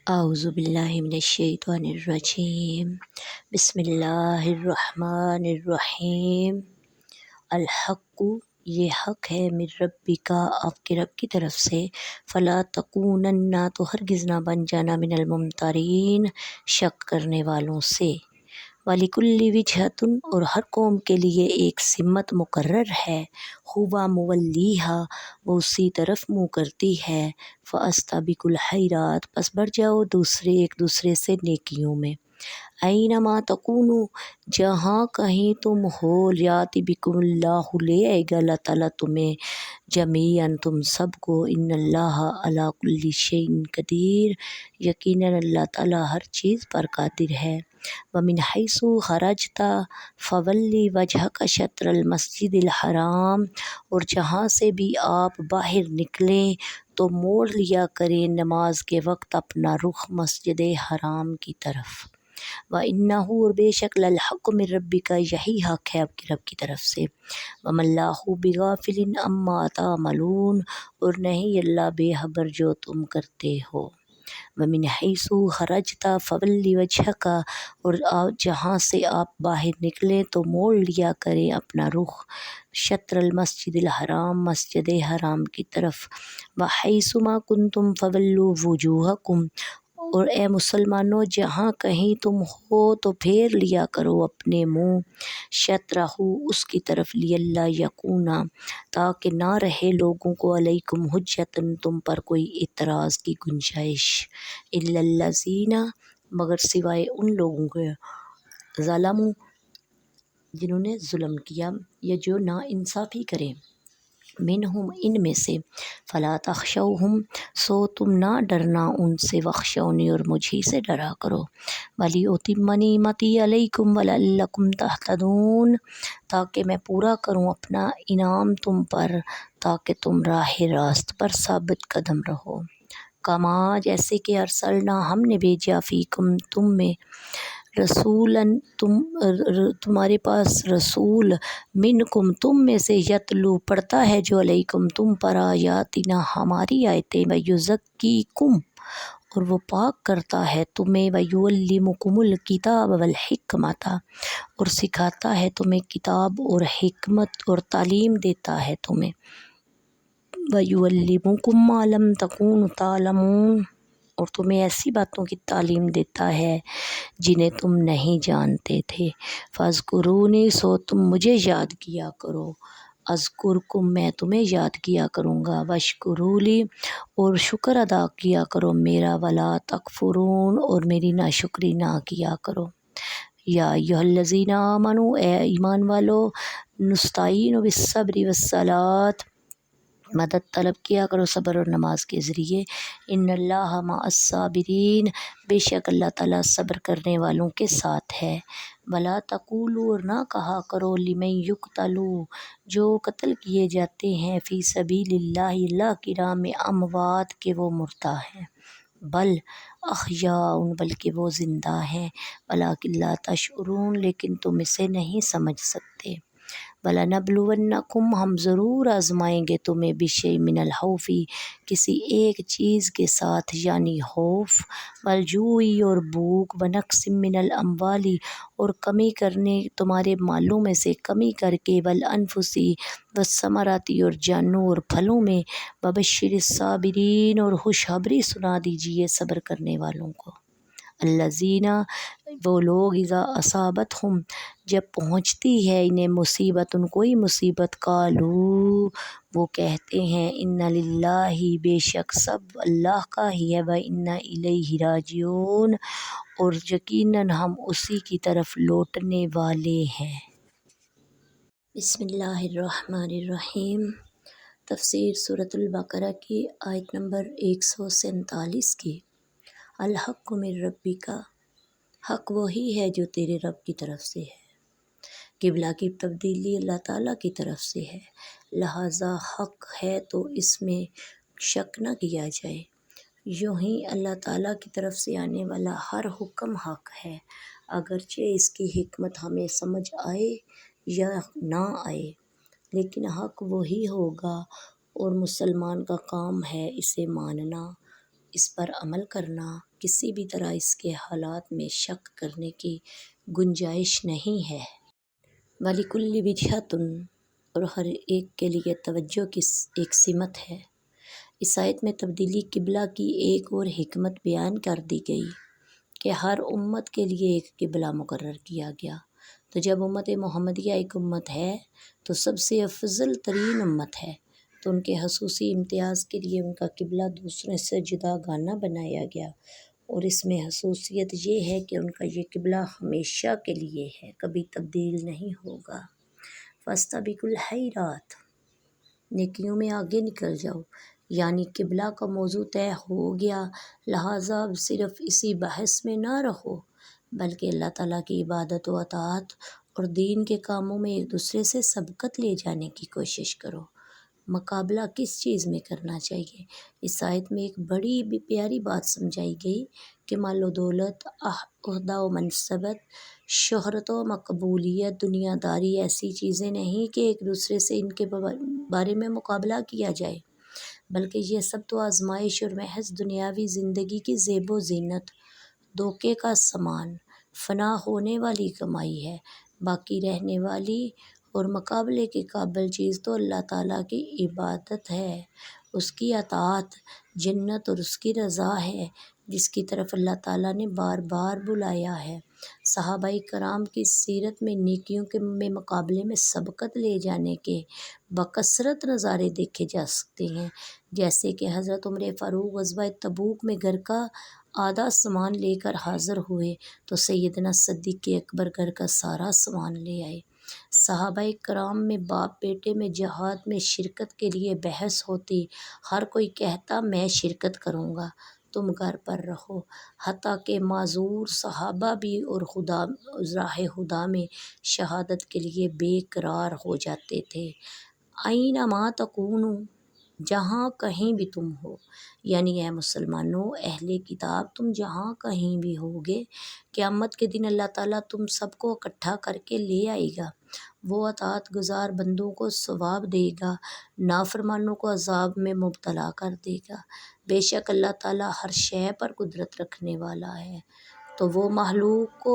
اعوذ باللہ من الشیطان الرجیم، بسم اللہ الرحمن الرحیم۔ الحق، یہ حق ہے، من ربک، آپ کے رب کی طرف سے، فلا تکونن، تو ہرگز نہ بن جانا، من الممترین، شک کرنے والوں سے۔ وَلِكُلِّ وِجْهَةٌ، اور ہر قوم کے لیے ایک سمت مقرر ہے، ہوا مولیہا، وہ اسی طرف منہ کرتی ہے، فَأَسْتَبِقُوا الْخَيْرَاتِ، پس بڑھ جاؤ ایک دوسرے سے نیکیوں میں۔ اینما تکونوا، جہاں کہیں تم ہو، یاتی بکم اللہ، لے آئے گا اللہ تعالیٰ تمہیں، جمیعاً تم سب کو، ان اللہ علی کل شیء قدیر، یقیناً اللہ تعالیٰ ہر چیز پر قادر ہے۔ ومن حیث خرجت فولی وجہک شطر المسجد الحرام، اور جہاں سے بھی آپ باہر نکلیں تو موڑ لیا کریں نماز کے وقت اپنا رخ مسجد حرام کی طرف۔ وَإِنَّهُ، اور بے شک، لَلْحَقُّ مِن رَبِّكَ، یہی حق ہے آپ کے رب کی طرف سے۔ وَمَا اللَّهُ بِغَافِلٍ عَمَّا تَعْمَلُونَ، اور نہیں اللہ بے خبر جو تم کرتے ہو۔ وَمِنْ حَيْثُ خَرَجْتَ فَوَلِّ وَجْهَكَ، اور جہاں سے آپ باہر نکلیں تو موڑ لیا کریں اپنا رخ شطر المسجد الحرام، مسجد حرام کی طرف۔ وَحَيْثُ مَا كُنْتُمْ فَوَلُّوا وُجُوهَكُمْ، اور اے مسلمانوں جہاں کہیں تم ہو تو پھیر لیا کرو اپنے منہ شطرہ، اس کی طرف، لئلا یکون، تاکہ نہ رہے لوگوں کو، علیکم حجۃ، تم پر کوئی اعتراض کی گنجائش، الا الذین، مگر سوائے ان لوگوں کے، ظلموا، جنہوں نے ظلم کیا یا جو نا انصافی کریں، منہم، ان میں سے، فلا تخشوہم، سو تم نہ ڈرنا ان سے، واخشونی، اور مجھ ہی سے ڈرا کرو، ولیتم نعمتی علیکم ولعلکم تہتدون، تاکہ میں پورا کروں اپنا انعام تم پر، تاکہ تم راہ راست پر ثابت قدم رہو۔ کما، جیسے کہ ارسلنا، ہم نے بھیجا، فیکم، تم میں، رسولاً، تمہارے پاس رسول، منکم، تم میں سے، یتلو، پڑھتا ہے جو، علیکم، تم پر، آیاتنا، ہماری آیتیں، ویزکیکم، اور وہ پاک کرتا ہے تمہیں، ویعلمکم الکتاب والحکمۃ، اور سکھاتا ہے تمہیں کتاب اور حکمت، اور تعلیم دیتا ہے تمہیں، ویعلمکم ما لم تکونوا تعلمون، اور تمہیں ایسی باتوں کی تعلیم دیتا ہے جنہیں تم نہیں جانتے تھے۔ فاذکرونی، سو تم مجھے یاد کیا کرو، اذکرکم، میں تمہیں یاد کیا کروں گا، واشکروا لی، اور شکر ادا کیا کرو میرا، ولا تکفرون، اور میری ناشکری نہ کیا کرو۔ یا ایھا الذین آمنوا، اے ایمان والو، نستعین بالصبر والصلاۃ، مدد طلب کیا کرو صبر اور نماز کے ذریعے، ان اللہ مع الصابرین، بے شک اللہ تعالیٰ صبر کرنے والوں کے ساتھ ہے۔ ولا تقولوا، اور نہ کہا کرو، لمن یقتل، جو قتل کیے جاتے ہیں، فی سبیل اللہ، اللہ کی راہ میں، اموات، کہ وہ مردہ ہیں، بل احیاء، بلکہ وہ زندہ ہیں، ولکن لا تشعرون، لیکن تم اسے نہیں سمجھ سکتے۔ وَلَنَبْلُوَنَّکُمْ، ہم ضرور آزمائیں گے تمہیں، بِشَیْءٍ مِّنَ الْخَوْفِ، کسی ایک چیز کے ساتھ، یعنی خوف، وَالْجُوعِ، اور بھوک، وَنَقْصٍ مِّنَ الْأَمْوَالِ، اور کمی کرنے تمہارے مالوں میں سے کمی کر کے، وَالْأَنفُسِ، وَالثَّمَرَاتِ، اور جانوں اور پھلوں میں، وَبَشِّرِ الصَّابِرِينَ، اور خوشخبری سنا دیجیے صبر کرنے والوں کو۔ الذین، وہ لوگ، اذا اصابتہم، جب پہنچتی ہے انہیں مصیبت، کوئی مصیبت، قالوا، وہ کہتے ہیں، انا للہ، بے شک سب اللہ کا ہی ہے، وانا الیہ راجعون، اور یقیناً ہم اسی کی طرف لوٹنے والے ہیں۔ بسم اللہ الرحمن الرحیم۔ تفسیر سورۃ البقرہ کی آیت نمبر 147 کی۔ الحق من ربک، حق وہی ہے جو تیرے رب کی طرف سے ہے۔ قبلہ کی تبدیلی اللہ تعالیٰ کی طرف سے ہے، لہٰذا حق ہے تو اس میں شک نہ کیا جائے۔ یوں ہی اللہ تعالیٰ کی طرف سے آنے والا ہر حکم حق ہے، اگرچہ اس کی حکمت ہمیں سمجھ آئے یا نہ آئے، لیکن حق وہی ہوگا، اور مسلمان کا کام ہے اسے ماننا، اس پر عمل کرنا، کسی بھی طرح اس کے حالات میں شک کرنے کی گنجائش نہیں ہے۔ وَلِكُلِّ وِجْهَةٌ، اور ہر ایک کے لیے توجہ کی ایک سمت ہے۔ اس آیت میں تبدیلی قبلہ کی ایک اور حکمت بیان کر دی گئی کہ ہر امت کے لیے ایک قبلہ مقرر کیا گیا۔ تو جب امت محمدیہ ایک امت ہے تو سب سے افضل ترین امت ہے، تو ان کے خصوصی امتیاز کے لیے ان کا قبلہ دوسروں سے جدا گانا بنایا گیا، اور اس میں خصوصیت یہ ہے کہ ان کا یہ قبلہ ہمیشہ کے لیے ہے، کبھی تبدیل نہیں ہوگا۔ فَاسْتَبِقُوا الْخَيْرَاتِ، نیکیوں میں آگے نکل جاؤ، یعنی قبلہ کا موضوع طے ہو گیا، لہٰذا اب صرف اسی بحث میں نہ رہو بلکہ اللہ تعالیٰ کی عبادت و اطاعت اور دین کے کاموں میں ایک دوسرے سے سبقت لے جانے کی کوشش کرو۔ مقابلہ کس چیز میں کرنا چاہیے؟ اس آیت میں ایک بڑی بھی پیاری بات سمجھائی گئی کہ مال و دولت، عہدہ و منصبت، شہرت و مقبولیت، دنیا داری ایسی چیزیں نہیں کہ ایک دوسرے سے ان کے بارے میں مقابلہ کیا جائے، بلکہ یہ سب تو آزمائش اور محض دنیاوی زندگی کی زیب و زینت، دھوکے کا سامان، فنا ہونے والی کمائی ہے۔ باقی رہنے والی اور مقابلے کے قابل چیز تو اللہ تعالیٰ کی عبادت ہے، اس کی اطاعت، جنت اور اس کی رضا ہے، جس کی طرف اللہ تعالیٰ نے بار بار بلایا ہے۔ صحابہ کرام کی سیرت میں نیکیوں کے مقابلے میں سبقت لے جانے کے بکثرت نظارے دیکھے جا سکتے ہیں، جیسے کہ حضرت عمر فاروق غزوہ تبوک میں گھر کا آدھا سامان لے کر حاضر ہوئے تو سیدنا صدیق اکبر گھر کا سارا سامان لے آئے۔ صحابہ کرام میں باپ بیٹے میں جہاد میں شرکت کے لیے بحث ہوتی، ہر کوئی کہتا میں شرکت کروں گا، تم گھر پر رہو، حتیٰ کہ معذور صحابہ بھی اور راہ خدا میں شہادت کے لیے بے قرار ہو جاتے تھے۔ اینما تکونوا، جہاں کہیں بھی تم ہو، یعنی اے مسلمانوں، اہل کتاب، تم جہاں کہیں بھی ہوگے، قیامت کے دن اللہ تعالیٰ تم سب کو اکٹھا کر کے لے آئے گا۔ وہ اطاعت گزار بندوں کو ثواب دے گا، نافرمانوں کو عذاب میں مبتلا کر دے گا۔ بے شک اللہ تعالیٰ ہر شے پر قدرت رکھنے والا ہے۔ تو وہ مخلوق کو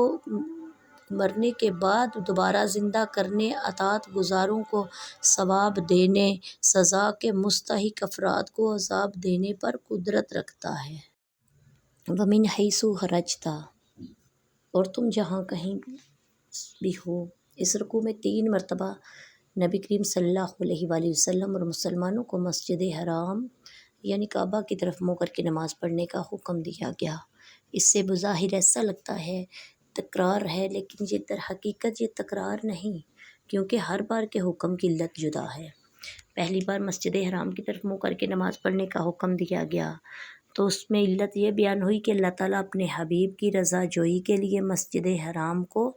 مرنے کے بعد دوبارہ زندہ کرنے، اطاعت گزاروں کو ثواب دینے، سزا کے مستحق افراد کو عذاب دینے پر قدرت رکھتا ہے۔ وَمِنْ حَیْثُ خَرَجْتَ، اور تم جہاں کہیں بھی ہو۔ اس رکوع میں 3 مرتبہ نبی کریم صلی اللہ علیہ وآلہ وسلم اور مسلمانوں کو مسجد حرام یعنی کعبہ کی طرف منہ کر کے نماز پڑھنے کا حکم دیا گیا۔ اس سے بظاہر ایسا لگتا ہے تکرار ہے، لیکن یہ در حقیقت یہ تکرار نہیں، کیونکہ ہر بار کے حکم کی علت جدا ہے۔ پہلی بار مسجد حرام کی طرف منہ کر کے نماز پڑھنے کا حکم دیا گیا تو اس میں علت یہ بیان ہوئی کہ اللہ تعالیٰ اپنے حبیب کی رضا جوئی کے لیے مسجد حرام کو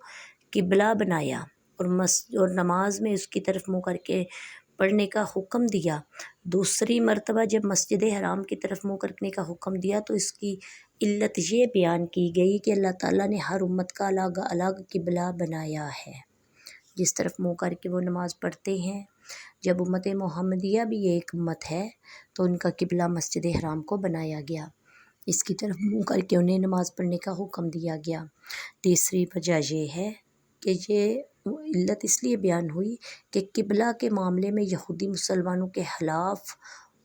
قبلہ بنایا اور نماز میں اس کی طرف منہ کر کے پڑھنے کا حکم دیا۔ دوسری مرتبہ جب مسجد حرام کی طرف منہ کرنے کا حکم دیا تو اس کی علت یہ بیان کی گئی کہ اللہ تعالیٰ نے ہر امت کا الگ الگ قبلہ بنایا ہے، جس طرف منہ کر کے وہ نماز پڑھتے ہیں۔ جب امت محمدیہ بھی ایک امت ہے تو ان کا قبلہ مسجد حرام کو بنایا گیا، اس کی طرف منہ کر کے انہیں نماز پڑھنے کا حکم دیا گیا۔ تیسری وجہ یہ ہے کہ یہ علت اس لیے بیان ہوئی کہ قبلہ کے معاملے میں یہودی مسلمانوں کے خلاف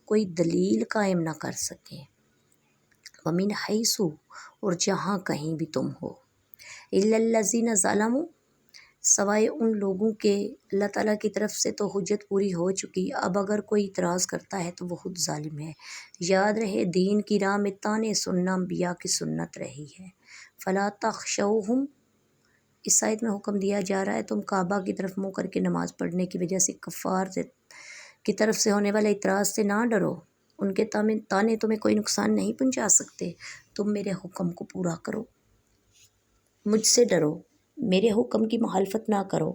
کوئی دلیل قائم نہ کر سکیں۔ وَمِنْ حَیْثُ، اور جہاں کہیں بھی تم ہو، إِلَّا الَّذِينَ ظَلَمُوا، سوائے ان لوگوں کے اللہ تعالیٰ کی طرف سے تو حجت پوری ہو چکی، اب اگر کوئی اعتراض کرتا ہے تو وہ خود ظالم ہے۔ یاد رہے دین کی راہ میں طعنے سننا انبیاء کی سنت رہی ہے۔ فَلَا تَخْشَوْهُمْ، اس آیت میں حکم دیا جا رہا ہے تم کعبہ کی طرف منہ کر کے نماز پڑھنے کی وجہ سے کفار کی طرف سے ہونے والے اعتراض سے نہ ڈرو، ان کے طعنے تمہیں کوئی نقصان نہیں پہنچا سکتے، تم میرے حکم کو پورا کرو، مجھ سے ڈرو، میرے حکم کی مخالفت نہ کرو،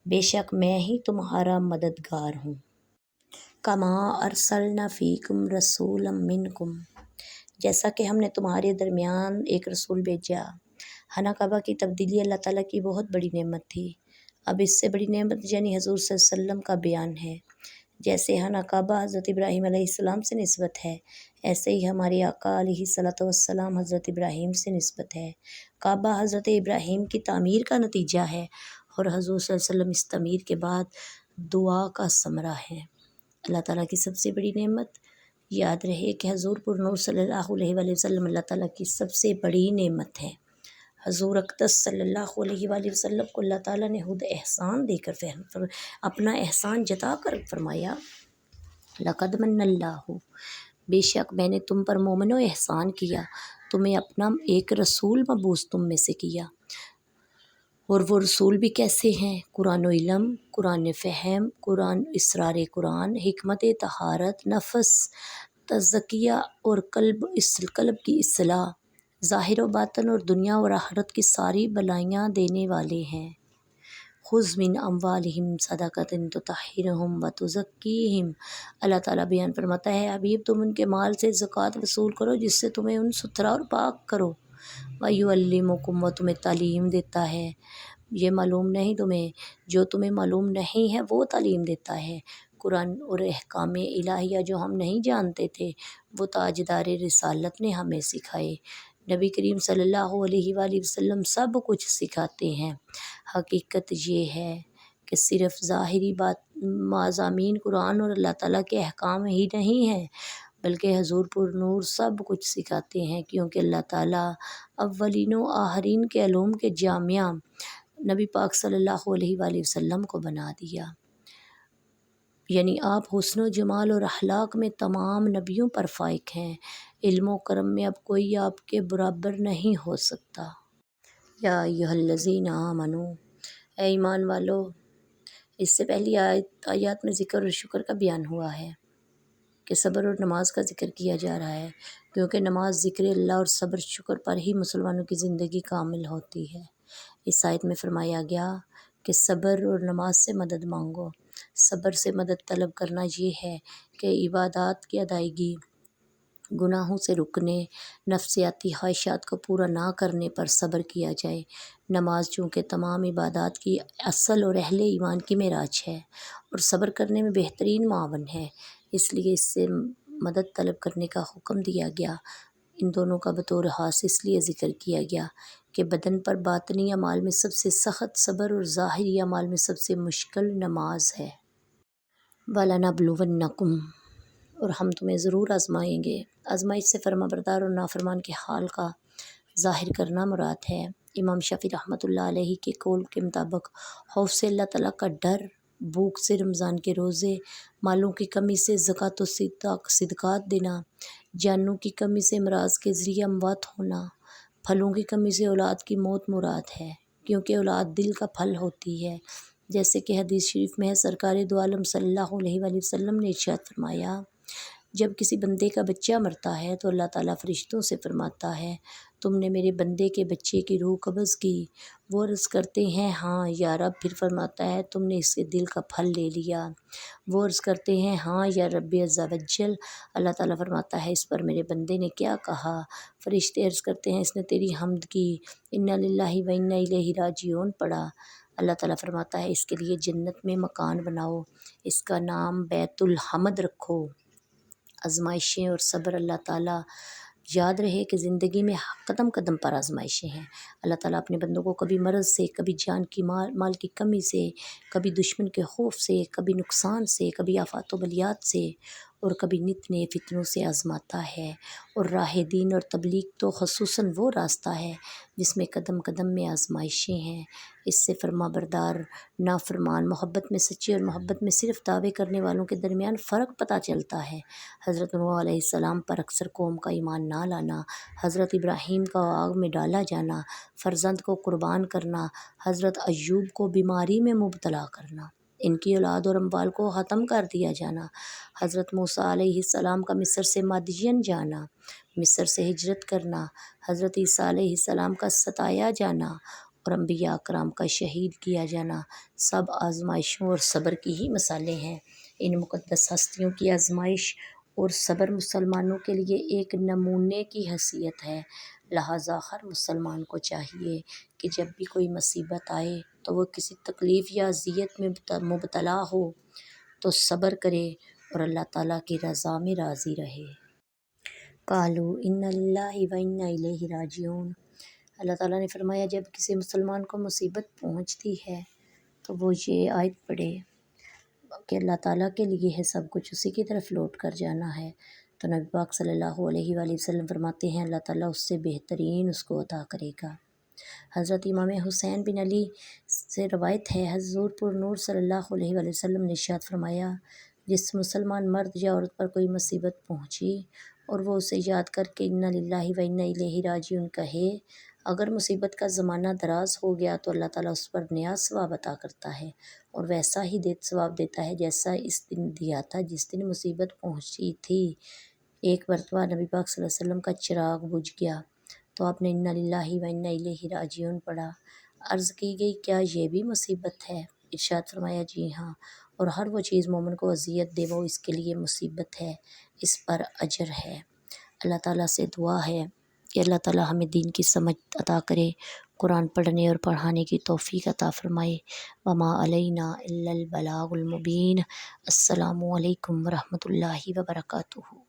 بے شک میں ہی تمہارا مددگار ہوں۔ کما ارسلنا فیکم رسولا منکم، جیسا کہ ہم نے تمہارے درمیان ایک رسول بھیجا۔ خانہ کعبہ کی تبدیلی اللہ تعالیٰ کی بہت بڑی نعمت تھی۔ اب اس سے بڑی نعمت یعنی حضور صلی اللہ علیہ وسلم کا بیان ہے، جیسے ہنا کعبہ حضرت ابراہیم علیہ السلام سے نسبت ہے، ایسے ہی ہمارے آقا علیہ الصلوۃ والسلام حضرت ابراہیم سے نسبت ہے۔ کعبہ حضرت ابراہیم کی تعمیر کا نتیجہ ہے، اور حضور صلی اللہ علیہ وسلم اس تعمیر کے بعد دعا کا ثمرہ ہے۔ اللہ تعالیٰ کی سب سے بڑی نعمت، یاد رہے کہ حضور پر نور صلی اللہ علیہ وآلہ وسلم اللہ تعالیٰ کی سب سے بڑی نعمت ہے۔ حضور اقدس صلی اللہ علیہ وآلہ وسلم کو اللہ تعالیٰ نے خود احسان دے کر اپنا احسان جتا کر فرمایا، لقد من اللہ، بے شک میں نے تم پر مومنو احسان کیا، تمہیں اپنا ایک رسول مبعوث تم میں سے کیا۔ اور وہ رسول بھی کیسے ہیں؟ قرآن و علم، قرآن فہم، قرآن اسرار قرآن، حکمت طہارت، نفس تزکیہ اور قلب کی اصلاح، ظاہر و باطن اور دنیا اور آخرت کی ساری بلائیاں دینے والے ہیں۔ خذ من اموالہم صدقۃ تطہرہم وتزکیہم، اللہ تعالیٰ بیان فرماتا ہے حبیب تم ان کے مال سے زکوٰۃ وصول کرو جس سے تمہیں ان ستھرا اور پاک کرو، ویعلمکم، وہ تمہیں تعلیم دیتا ہے، یہ معلوم نہیں تمہیں، جو تمہیں معلوم نہیں ہے وہ تعلیم دیتا ہے۔ قرآن اور احکام الہیہ جو ہم نہیں جانتے تھے وہ تاجدار رسالت نے ہمیں سکھائے۔ نبی کریم صلی اللہ علیہ وآلہ وسلم سب کچھ سکھاتے ہیں۔ حقیقت یہ ہے کہ صرف ظاہری مضامین قرآن اور اللہ تعالیٰ کے احکام ہی نہیں ہیں، بلکہ حضور پر نور سب کچھ سکھاتے ہیں، کیونکہ اللہ تعالیٰ اولین و آخرین کے علوم کے جامعہ نبی پاک صلی اللہ علیہ وآلہ وسلم کو بنا دیا۔ یعنی آپ حسن و جمال اور اخلاق میں تمام نبیوں پر فائق ہیں، علم و کرم میں اب کوئی آپ کے برابر نہیں ہو سکتا۔ یا ایھا الذین آمنوا، اے ایمان والو، اس سے پہلی آیات میں ذکر اور شکر کا بیان ہوا ہے کہ صبر اور نماز کا ذکر کیا جا رہا ہے، کیونکہ نماز ذکر اللہ اور صبر شکر پر ہی مسلمانوں کی زندگی کامل ہوتی ہے۔ اس آیت میں فرمایا گیا کہ صبر اور نماز سے مدد مانگو۔ صبر سے مدد طلب کرنا یہ ہے کہ عبادات کی ادائیگی، گناہوں سے رکنے، نفسیاتی خواہشات کو پورا نہ کرنے پر صبر کیا جائے۔ نماز چونکہ تمام عبادات کی اصل اور اہل ایمان کی معراج ہے اور صبر کرنے میں بہترین معاون ہے، اس لیے اس سے مدد طلب کرنے کا حکم دیا گیا۔ ان دونوں کا بطور خاص اس لیے ذکر کیا گیا کہ بدن پر باطنی اعمال میں سب سے سخت صبر اور ظاہری اعمال میں سب سے مشکل نماز ہے۔ وَلَنَبْلُوَنَّکُمْ، اور ہم تمہیں ضرور آزمائیں گے۔ آزمائش سے فرما بردار اور نافرمان کے حال کا ظاہر کرنا مراد ہے۔ امام شافعی رحمۃ اللہ علیہ کے قول کے مطابق خوف سے اللہ تعالیٰ کا ڈر، بھوک سے رمضان کے روزے، مالوں کی کمی سے زکوٰۃ و صدقات دینا، جانوں کی کمی سے امراض کے ذریعے اموات ہونا، پھلوں کی کمی سے اولاد کی موت مراد ہے، کیونکہ اولاد دل کا پھل ہوتی ہے، جیسے کہ حدیث شریف میں ہے، سرکار دو عالم صلی اللہ علیہ وآلہ وسلم نے ارشاد فرمایا، جب کسی بندے کا بچہ مرتا ہے تو اللہ تعالیٰ فرشتوں سے فرماتا ہے تم نے میرے بندے کے بچے کی روح قبض کی؟ وہ عرض کرتے ہیں ہاں یا رب، پھر فرماتا ہے تم نے اس کے دل کا پھل لے لیا؟ وہ عرض کرتے ہیں ہاں یا رب عز و جل۔ اللہ تعالیٰ فرماتا ہے اس پر میرے بندے نے کیا کہا؟ فرشتے عرض کرتے ہیں اس نے تیری حمد کی، انا للہ و انا الیہ راجعون پڑھا۔ اللہ تعالیٰ فرماتا ہے اس کے لیے جنت میں مکان بناؤ، اس کا نام بیت الحمد رکھو۔ آزمائشیں اور صبر، اللہ تعالیٰ یاد رہے کہ زندگی میں قدم قدم پر آزمائشیں ہیں۔ اللہ تعالیٰ اپنے بندوں کو کبھی مرض سے، کبھی جان کی مال کی کمی سے، کبھی دشمن کے خوف سے، کبھی نقصان سے، کبھی آفات و بلیات سے، اور کبھی نت نئے فتنوں سے آزماتا ہے۔ اور راہ دین اور تبلیغ تو خصوصاً وہ راستہ ہے جس میں قدم قدم میں آزمائشیں ہیں۔ اس سے فرما بردار، نافرمان، محبت میں سچے اور محبت میں صرف دعوے کرنے والوں کے درمیان فرق پتہ چلتا ہے۔ حضرت نوح علیہ السلام پر اکثر قوم کا ایمان نہ لانا، حضرت ابراہیم کا آگ میں ڈالا جانا، فرزند کو قربان کرنا، حضرت ایوب کو بیماری میں مبتلا کرنا، ان کی اولاد اور اموال کو ختم کر دیا جانا، حضرت موسیٰ علیہ السلام کا مصر سے مدین جانا، مصر سے ہجرت کرنا، حضرت عیسیٰ علیہ السلام کا ستایا جانا اور انبیاء اکرام کا شہید کیا جانا، سب آزمائشوں اور صبر کی ہی مثالیں ہیں۔ ان مقدس ہستیوں کی آزمائش اور صبر مسلمانوں کے لیے ایک نمونے کی حیثیت ہے، لہٰذا ہر مسلمان کو چاہیے کہ جب بھی کوئی مصیبت آئے تو وہ کسی تکلیف یا اذیت میں مبتلا ہو تو صبر کرے اور اللہ تعالیٰ کی رضا میں راضی رہے۔ قالوا انا للہ و انا الیہ راجعون۔ اللہ تعالیٰ نے فرمایا جب کسی مسلمان کو مصیبت پہنچتی ہے تو وہ یہ آیت پڑھے کہ اللہ تعالیٰ کے لیے ہے سب کچھ، اسی کی طرف لوٹ کر جانا ہے۔ تو نبی پاک صلی اللہ علیہ وآلہ وسلم فرماتے ہیں اللہ تعالیٰ اس سے بہترین اس کو عطا کرے گا۔ حضرت امام حسین بن علی سے روایت ہے حضور پر نور صلی اللہ علیہ وآلہ وسلم نے ارشاد فرمایا جس مسلمان مرد یا عورت پر کوئی مصیبت پہنچی اور وہ اسے یاد کر کے انا للہ و انا الیہ راجعون کہے، اگر مصیبت کا زمانہ دراز ہو گیا تو اللہ تعالیٰ اس پر نیا ثواب عطا کرتا ہے اور ویسا ہی ثواب دیتا ہے جیسا اس دن دیا تھا جس دن مصیبت پہنچی تھی۔ ایک مرتبہ نبی پاک صلی اللہ علیہ وسلم کا چراغ بجھ گیا تو آپ نے انا للہ و انا الیہ راجعون پڑھا۔ عرض کی گئی کیا یہ بھی مصیبت ہے؟ ارشاد فرمایا جی ہاں، اور ہر وہ چیز مومن کو اذیت دے وہ اس کے لیے مصیبت ہے، اس پر اجر ہے۔ اللہ تعالیٰ سے دعا ہے کہ اللہ تعالیٰ ہمیں دین کی سمجھ عطا کرے، قرآن پڑھنے اور پڑھانے کی توفیق عطا فرمائے۔ وما علینا الا البلاغ المبین۔ السلام علیکم ورحمۃ اللہ وبرکاتہ۔